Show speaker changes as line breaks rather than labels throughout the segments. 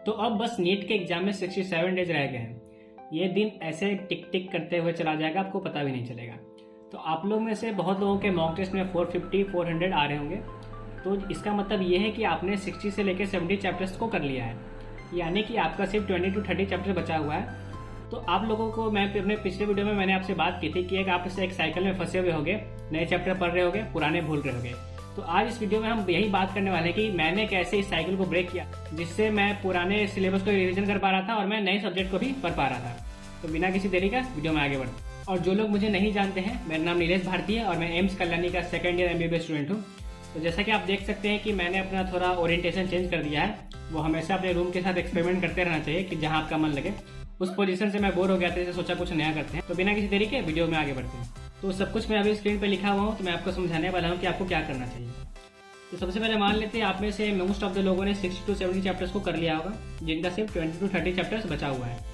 तो अब बस नीट के एग्जाम में 67 डेज रह गए हैं। ये दिन ऐसे टिक टिक करते हुए चला जाएगा, आपको पता भी नहीं चलेगा। तो आप लोग में से बहुत लोगों के मॉक टेस्ट में 450 400 आ रहे होंगे। तो इसका मतलब ये है कि आपने 60 से लेकर 70 चैप्टर्स को कर लिया है, यानी कि आपका सिर्फ 20 to 30 चैप्टर बचा हुआ है। तो आप लोगों को मैं अपने पिछले वीडियो में मैंने आपसे बात की थी कि आप एक साइकिल में फंसे हुए होगे, नए चैप्टर पढ़ रहे होगे, पुराने भूल रहे होगे। तो आज इस वीडियो में हम यही बात करने वाले हैं कि मैंने कैसे इस साइकिल को ब्रेक किया, जिससे मैं पुराने सिलेबस को रिवीजन कर पा रहा था और मैं नए सब्जेक्ट को भी पढ़ पा रहा था। तो बिना किसी देरी का वीडियो में आगे बढ़ते। और जो लोग मुझे नहीं जानते हैं, मेरा नाम नीलेश भारती है और मैं एम्स कल्याणी का सेकंड ईयर MBBS स्टूडेंट हूँ। तो जैसा कि आप देख सकते हैं कि मैंने अपना थोड़ा ओरिएंटेशन चेंज कर दिया है। वो हमेशा अपने रूम के साथ एक्सपेरिमेंट करते रहना चाहिए कि जहाँ आपका मन लगे। उस पोजीशन से मैं बोर हो गया था, सोचा कुछ नया करते हैं। तो बिना किसी देरी के वीडियो में आगे बढ़ते हैं। तो सब कुछ मैं अभी स्क्रीन पर लिखा हुआ हूँ, तो मैं आपको समझाने वाला हूँ कि आपको क्या करना चाहिए। तो सबसे पहले मान लेते हैं आप में से मोस्ट ऑफ द लोगों ने 60 to 70 चैप्टर्स को कर लिया होगा, जिनका सिर्फ 20 to 30 चैप्टर्स बचा हुआ है।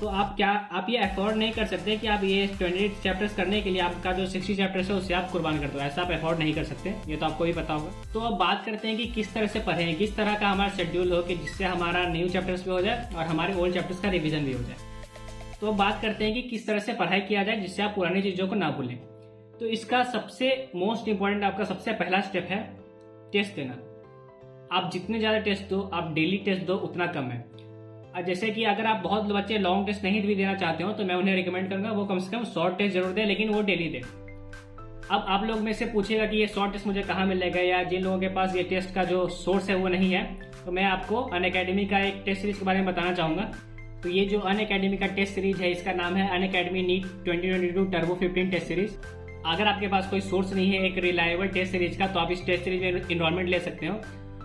तो आप ये अफोर्ड नहीं कर सकते कि आप ये 20 चैप्टर्स करने के लिए आपका जो 60 चैप्टर्स है उससे आप कुर्बान कर दो। ऐसा आप अफोर्ड नहीं कर सकते, ये तो आपको भी पता होगा। तो अब बात करते हैं कि किस तरह से पढ़ें, किस तरह का हमारा शेड्यूल हो कि जिससे हमारा न्यू चैप्टर्स भी हो जाए और हमारे ओल्ड चैप्टर्स का रिविजन भी हो जाए। तो अब बात करते हैं कि किस तरह से पढ़ाई किया जाए जिससे आप पुरानी चीजों को ना भूलें। तो इसका सबसे मोस्ट इंपॉर्टेंट आपका सबसे पहला स्टेप है टेस्ट देना। आप जितने ज्यादा टेस्ट दो, आप डेली टेस्ट दो, उतना कम है। जैसे कि अगर आप बहुत बच्चे लॉन्ग टेस्ट नहीं भी देना चाहते हो तो मैं उन्हें रिकमेंड करूंगा वो कम से कम शॉर्ट टेस्ट जरूर दे, लेकिन वो डेली दे। अब आप लोग में से पूछेगा कि ये शॉर्ट टेस्ट मुझे कहाँ मिलेगा, या जिन लोगों के पास ये टेस्ट का जो सोर्स है वो नहीं है, तो मैं आपको अनअकैडमी का एक टेस्ट सीरीज के बारे में बताना चाहूंगा। तो ये जो अनअकैडमी का टेस्ट सीरीज है, इसका नाम है Unacademy NEET 2022 turbo 15 test series. अगर आपके पास कोई सोर्स नहीं है एक रिलायबल टेस्ट सीरीज का, तो आप इस टेस्ट सीरीज में इनरोलमेंट ले सकते हो।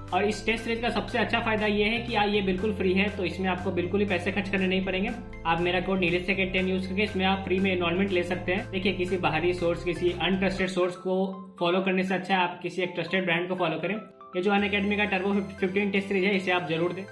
और इस टेस्ट सीरीज का सबसे अच्छा फायदा ये है कि ये बिल्कुल फ्री है, तो इसमें आपको बिल्कुल ही पैसे खर्च करने नहीं पड़ेंगे। आप मेरा कोड नीलेश सेकेंड 10 यूज करके इसमें आप फ्री में इनरोलमेंट ले सकते हैं। देखिए, किसी बाहरी सोर्स, किसी अनट्रस्टेड सोर्स को फॉलो करने से अच्छा है आप किसी एक ट्रस्टेड ब्रांड को फॉलो करें। ये जो अनअकैडमी का टर्बो 15 टेस्ट सीरीज है, इसे आप जरूर दें।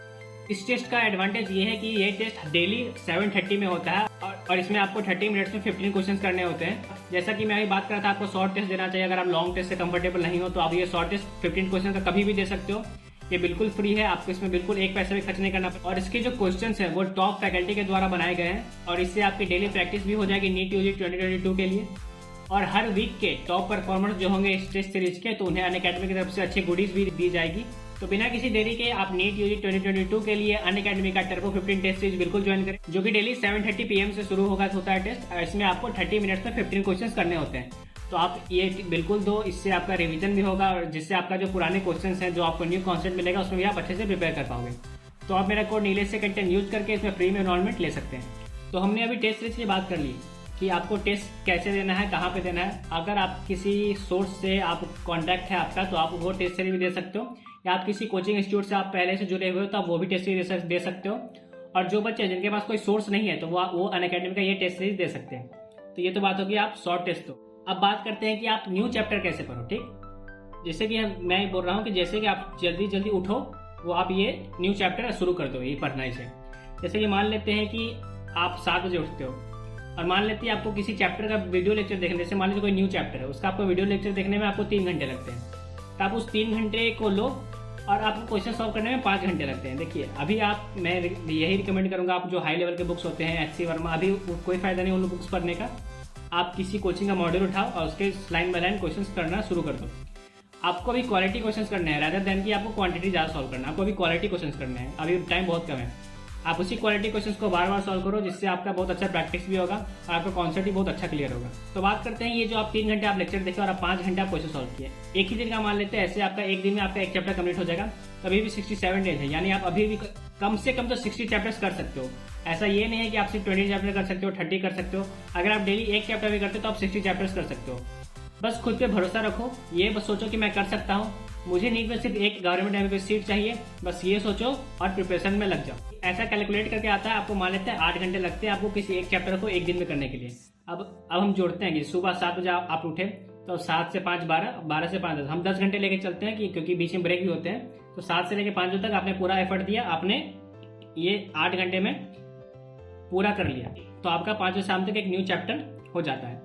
इस टेस्ट का एडवांटेज ये है कि ये टेस्ट डेली 7:30 में होता है और इसमें आपको 30 मिनट्स में 15 क्वेश्चन करने होते हैं। जैसा कि मैं अभी बात कर रहा था, आपको शॉर्ट टेस्ट देना चाहिए। अगर आप लॉन्ग टेस्ट से कंफर्टेबल नहीं हो तो आप ये शॉर्ट टेस्ट 15 क्वेश्चन का कभी भी दे सकते हो। ये बिल्कुल फ्री है, आपको इसमें बिल्कुल एक पैसा भी खर्च नहीं करना। और इसके जो क्वेश्चंस हैं वो टॉप फैकल्टी के द्वारा बनाए गए हैं और इससे आपकी डेली प्रैक्टिस भी हो जाएगी नीट यूजी 2022 के लिए। और हर वीक के टॉप परफॉर्मर्स जो होंगे इस टेस्ट सीरीज के, तो उन्हें अनअकैडमी की तरफ से अच्छी गुडीज भी दी जाएगी। तो बिना किसी देरी के आप नीट यूजी 2022 के लिए अनअकैडमी का टर्बो 15 टेस्ट सीरीज बिल्कुल ज्वाइन करें, जो कि डेली 7:30 PM से शुरू होता है टेस्ट। इसमें आपको 30 मिनट्स में 15 क्वेश्चन करने होते हैं। तो आप ये बिल्कुल दो, इससे आपका रिवीजन भी होगा और जिससे आपका जो पुराने क्वेश्चंस हैं, जो आपको न्यू कॉन्सेप्ट मिलेगा, उसमें भी आप अच्छे से प्रिपेयर कर पाओगे। तो आप मेरा कोड नीलेश सेकेंड 10 यूज करके इसमें फ्री में इनरोलमेंट ले सकते हैं। तो हमने अभी टेस्ट सीरीज की बात कर ली कि आपको टेस्ट कैसे देना है, कहाँ पे देना है। अगर आप किसी सोर्स से आप कॉन्टैक्ट है आपका, तो आप वो टेस्ट सीरीज भी दे सकते हो, या आप किसी कोचिंग इंस्टीट्यूट से आप पहले से जुड़े हुए हो तो आप वो भी टेस्ट सीरीज दे सकते हो। और जो बच्चे जिनके पास कोई सोर्स नहीं है तो वो अनअकैडमी का ये टेस्ट सीरीज दे सकते हैं। तो ये तो बात होगी आप शॉर्ट टेस्ट दो। अब बात करते हैं कि आप न्यू चैप्टर कैसे पढ़ो। ठीक, जैसे कि मैं बोल रहा हूँ कि जैसे कि आप जल्दी जल्दी उठो, वो आप ये न्यू चैप्टर शुरू कर दो ये पढ़ना इसे। जैसे कि मान लेते हैं कि आप 7 बजे उठते हो और मान लेते हैं आपको किसी चैप्टर का वीडियो लेक्चर देखने, जैसे मान लीजिए कोई न्यू चैप्टर है, उसका आपको वीडियो लेक्चर देखने में आपको 3 घंटे लगते हैं। तो आप उस 3 घंटे को लो और आपको क्वेश्चन सॉल्व करने में 5 घंटे लगते हैं। देखिए, अभी मैं यही रिकमेंड करूंगा, आप जो हाई लेवल के बुक्स होते हैं HC वर्मा, अभी कोई फायदा नहीं उन बुक्स पढ़ने का। आप किसी कोचिंग का मॉड्यूल उठाओ और उसके लाइन बाय लाइन क्वेश्चंस करना शुरू कर दो। आपको अभी क्वालिटी क्वेश्चंस करने हैं रादर देन कि आपको क्वांटिटी ज़्यादा सॉल्व करना है। आपको अभी क्वालिटी क्वेश्चंस करने हैं, अभी टाइम बहुत कम है। आप उसी क्वालिटी क्वेश्चंस को बार बार सॉल्व करो, जिससे आपका बहुत अच्छा प्रैक्टिस भी होगा और आपका कॉन्सेप्ट भी बहुत अच्छा क्लियर होगा। तो बात करते हैं, ये जो आप 3 घंटे आप लेक्चर देखे और आप 5 घंटे आप क्वेश्चन सॉल्व किए, एक ही दिन का मान लेते हैं, ऐसे आपका एक दिन में आपका एक चैप्टर कंप्लीट हो जाएगा। अभी भी 67 डेज है, यानी आप अभी भी कम से कम तो 60 चैप्टर्स कर सकते हो। ऐसा ये नहीं है कि आप सिर्फ 20 चैप्टर कर सकते हो, 30 कर सकते हो। अगर आप डेली एक चैप्टर भी करते हो तो आप 60 चैप्टर्स कर सकते हो। बस खुद पे भरोसा रखो, ये बस सोचो कि मैं कर सकता हूँ, मुझे नीट में सिर्फ एक गवर्नमेंट MBBS सीट चाहिए, बस ये सोचो और प्रिपरेशन में लग जाओ। ऐसा कैलकुलेट करके आता है, आपको मान लेते हैं 8 घंटे लगते हैं आपको किसी एक चैप्टर को एक दिन में करने के लिए। अब हम जोड़ते हैं कि सुबह 7 बजे आप उठे तो 7 से 5 12, 12 से 5 10, हम 10 घंटे लेके चलते हैं क्योंकि बीच में ब्रेक भी होते हैं। तो 7 से लेके 5 बजे तक आपने पूरा एफर्ट दिया, आपने ये 8 घंटे में पूरा कर लिया, तो आपका 5 बजे शाम तक एक न्यू चैप्टर हो जाता है।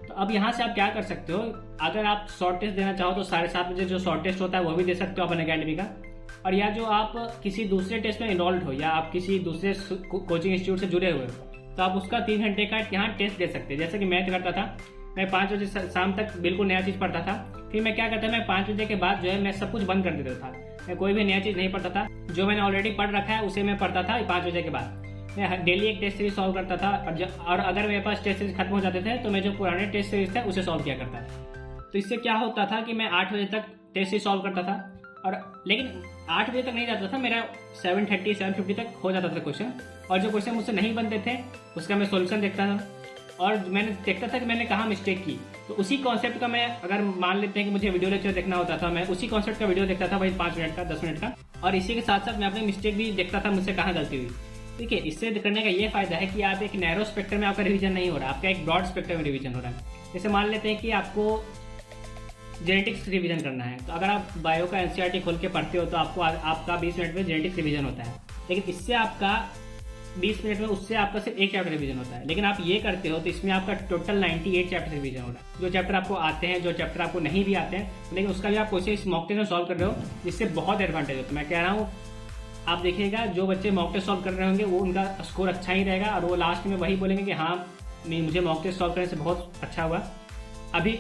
तो अब यहाँ से आप क्या कर सकते हो, अगर आप शॉर्ट टेस्ट देना चाहो तो 7:30 बजे जो शॉर्ट टेस्ट होता है वो भी दे सकते हो आप अनअकैडमी का। और या जो आप किसी दूसरे टेस्ट में इनरोल्ड हो या आप किसी दूसरे कोचिंग इंस्टीट्यूट से जुड़े हुए हो तो आप उसका 3 घंटे का यहाँ टेस्ट दे सकते हैं। जैसे कि मैं करता था, मैं 5 बजे शाम तक बिल्कुल नया चीज़ पढ़ता था। फिर मैं क्या करता, मैं 5 बजे के बाद जो है मैं सब कुछ बंद कर देता था। मैं कोई भी नया चीज़ नहीं पढ़ता था, जो मैंने ऑलरेडी पढ़ रखा है उसे मैं पढ़ता था 5 बजे के बाद। मैं डेली एक टेस्ट सीरीज सॉल्व करता था और अगर मेरे पास टेस्ट सीरीज खत्म हो जाते थे तो मैं जो पुराने टेस्ट सीरीज थे उसे सॉल्व किया करता था। तो इससे क्या होता था कि मैं 8 बजे तक टेस्ट सीरीज सॉल्व करता था, और लेकिन 8 बजे तक नहीं जाता था, मेरा 7:30 7:50 तक हो जाता था क्वेश्चन। और जो क्वेश्चन मुझसे नहीं बनते थे उसका मैं सोल्यूशन देखता था और मैंने देखता था कि मैंने कहाँ मिस्टेक की। तो उसी कॉन्सेप्ट का मैं, अगर मान लेते हैं कि मुझे वीडियो लेक्चर देखना होता था, मैं उसी कॉन्सेप्ट का वीडियो देखता था वही 5 मिनट का 10 मिनट का, और इसी के साथ साथ मैं अपनी मिस्टेक भी देखता था, मुझसे कहाँ गलती हुई। ठीक है, इससे करने का ये फायदा है कि आप एक नैरो स्पेक्ट्रम में आपका रिवीजन नहीं हो रहा, आपका एक ब्रॉड स्पेक्ट्रम में रिवीजन हो रहा है। जैसे मान लेते हैं कि आपको जेनेटिक्स रिवीजन करना है, तो अगर आप बायो का एनसीईआरटी खोल के पढ़ते हो तो आपको आपका 20 मिनट में जेनेटिक्स रिवीजन होता है, लेकिन इससे आपका 20 मिनट में उससे आपका सिर्फ एक चैप्टर रिवीजन होता है। लेकिन आप ये करते हो तो इसमें आपका टोटल 98 चैप्टर रिवीजन हो रहा है। जो चैप्टर आपको आते हैं, जो चैप्टर आपको नहीं भी आते हैं, लेकिन उसका भी आप कोशिश मॉक टेस्ट में सॉल्व कर रहे हो, जिससे बहुत एडवांटेज होता है। मैं कह रहा हूँ, आप देखिएगा जो बच्चे मॉक टेस्ट सॉल्व कर रहे होंगे वो उनका स्कोर अच्छा ही रहेगा और वो लास्ट में वही बोलेंगे कि हाँ मुझे मॉक टेस्ट सॉल्व करने से बहुत अच्छा हुआ। अभी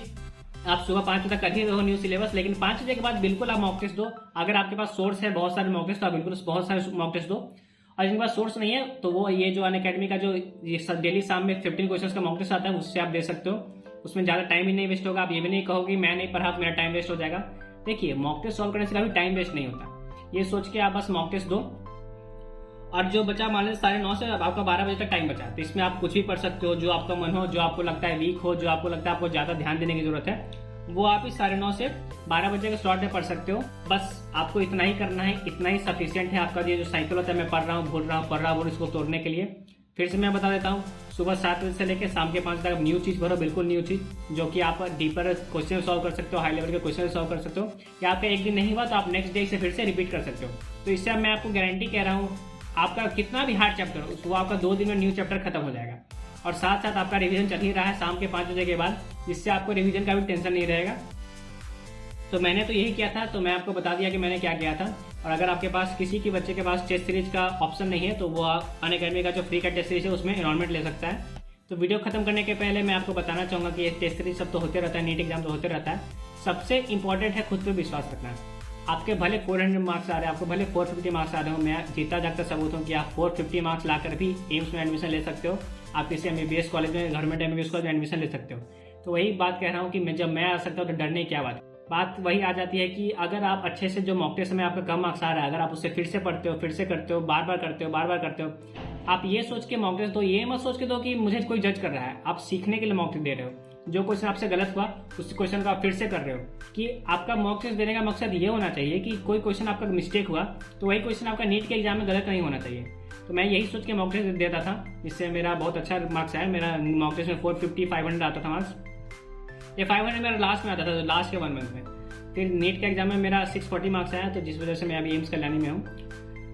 आप सुबह 5 बजे तक कर ही रहो न्यू सिलेबस, लेकिन 5 बजे के बाद बिल्कुल आप मॉक टेस्ट दो। अगर आपके पास सोर्स है बहुत सारे मॉक टेस्ट, तो आप बिल्कुल बहुत सारे मॉक टेस्ट दो। और जिनके पास सोर्स नहीं है तो वो ये जो अनअकैडमी का जो डेली शाम में 15 क्वेश्चन का मॉक टेस्ट आता है उससे आप दे सकते हो। उसमें ज़्यादा टाइम ही नहीं वेस्ट होगा। आप ये भी नहीं कहोगे मैं नहीं पढ़ा तो मेरा टाइम वेस्ट हो जाएगा। देखिए, मॉक टेस्ट सॉल्व करने से कभी टाइम वेस्ट नहीं होता, ये सोच के आप बस मॉक टेस्ट दो। और जो बचा मान लीजिए 9:30 से आपका 12 बजे तक टाइम बचा, तो इसमें आप कुछ भी पढ़ सकते हो, जो आपका मन हो, जो आपको लगता है वीक हो, जो आपको लगता है आपको ज़्यादा ध्यान देने की जरूरत है, वो आप इस 9:30 से 12 बजे के स्लॉट में पढ़ सकते हो। बस आपको इतना ही करना है, इतना ही सफिशिएंट है। आपका ये जो साइकिल होता है, मैं पढ़ रहा हूँ, भूल रहा हूँ, पढ़ रहा हूँ, इसको तोड़ने के लिए फिर से मैं बता देता हूँ, सुबह 7 बजे से लेकर शाम के 5 तक न्यू चीज़ भरो, बिल्कुल न्यू चीज़, जो कि आप डीपर क्वेश्चन सॉल्व कर सकते हो, हाई लेवल के क्वेश्चन सॉल्व कर सकते हो। या आपका एक दिन नहीं हुआ तो आप नेक्स्ट डे से फिर से रिपीट कर सकते हो। तो इससे मैं आपको गारंटी कह रहा हूँ, आपका कितना भी हार्ड चैप्टर हो वो आपका 2 दिन में न्यू चैप्टर खत्म हो जाएगा। और साथ साथ आपका रिवीजन चल ही रहा है शाम के 5 बजे के बाद, जिससे आपको रिवीजन का भी टेंशन नहीं रहेगा। तो मैंने तो यही किया था, तो मैं आपको बता दिया कि मैंने क्या किया था। और अगर आपके पास किसी के बच्चे के पास टेस्ट सीरीज का ऑप्शन नहीं है तो वो अनअकैडमी का जो फ्री का टेस्ट सीरीज है उसमें एनरोलमेंट ले सकता है। तो वीडियो खत्म करने के पहले मैं आपको बताना चाहूँगा कि ये टेस्ट सीरीज सब तो होते रहता है, नीट एग्जाम तो होते रहता है। सबसे इंपॉर्टेंट है खुद पे विश्वास रखना। आपके भले 400 मार्क्स आ रहे हैं, आपको भले 450 मार्क्स आ रहे हो, मैं जीता जागता सबूत हूँ कि आप 450 मार्क्स लाकर भी एम्स में एडमिशन ले सकते हो। आप किसी MBBS कॉलेज में, गवर्नमेंट MBBS कॉलेज में एडमिशन ले सकते हो। तो वही बात कह रहा हूँ कि जब मैं आ सकता हूँ तो डरने की क्या बात वही आ जाती है कि अगर आप अच्छे से जो मॉक टेस्ट में आपका कम मार्क्स आ रहा है, अगर आप उससे फिर से पढ़ते हो, फिर से करते हो, बार बार करते हो, आप ये सोच के मॉक टेस्ट दो, ये मत सोच के दो कि मुझे कोई जज कर रहा है। आप सीखने के लिए मॉक टेस्ट दे रहे हो। जो क्वेश्चन आपसे गलत हुआ उस क्वेश्चन को आप फिर से कर रहे हो। कि आपका मॉक टेस्ट देने का मकसद ये होना चाहिए कि कोई क्वेश्चन आपका मिस्टेक हुआ तो वही क्वेश्चन आपका नीट के एग्जाम में गलत नहीं होना चाहिए। तो मैं यही सोच के मॉक टेस्ट देता था, इससे मेरा बहुत अच्छा मार्क्स आया। मेरा मॉक टेस्ट में 450 500 आता था मार्क्स। ये 500 मेरा लास्ट में आता था, लास्ट के 1 मंथ में। फिर नीट के एग्जाम में मेरा 640 मार्क्स आया, तो जिस वजह से मैं अभी एम्स कल्याणी में हूँ।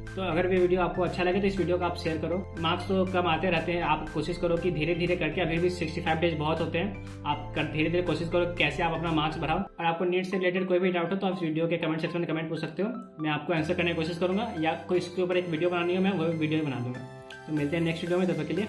तो अगर ये वीडियो आपको अच्छा लगे तो इस वीडियो को आप शेयर करो। मार्क्स तो कम आते रहते हैं, आप कोशिश करो कि धीरे धीरे करके, अभी भी 65 डेज बहुत होते हैं, आप धीरे धीरे कोशिश करो कैसे आप अपना मार्क्स बढ़ाओ। और आपको नीट से रिलेटेड कोई भी डाउट हो तो आप इस वीडियो के कमेंट सेक्शन में कमेंट पूछ सकते हो, मैं आपको आंसर करने की कोशिश करूँगा। या कोई इसके ऊपर एक वीडियो बनानी हो मैं वो वीडियो बना दूंगा। तो मिलते हैं नेक्स्ट वीडियो में, तब तक के लिए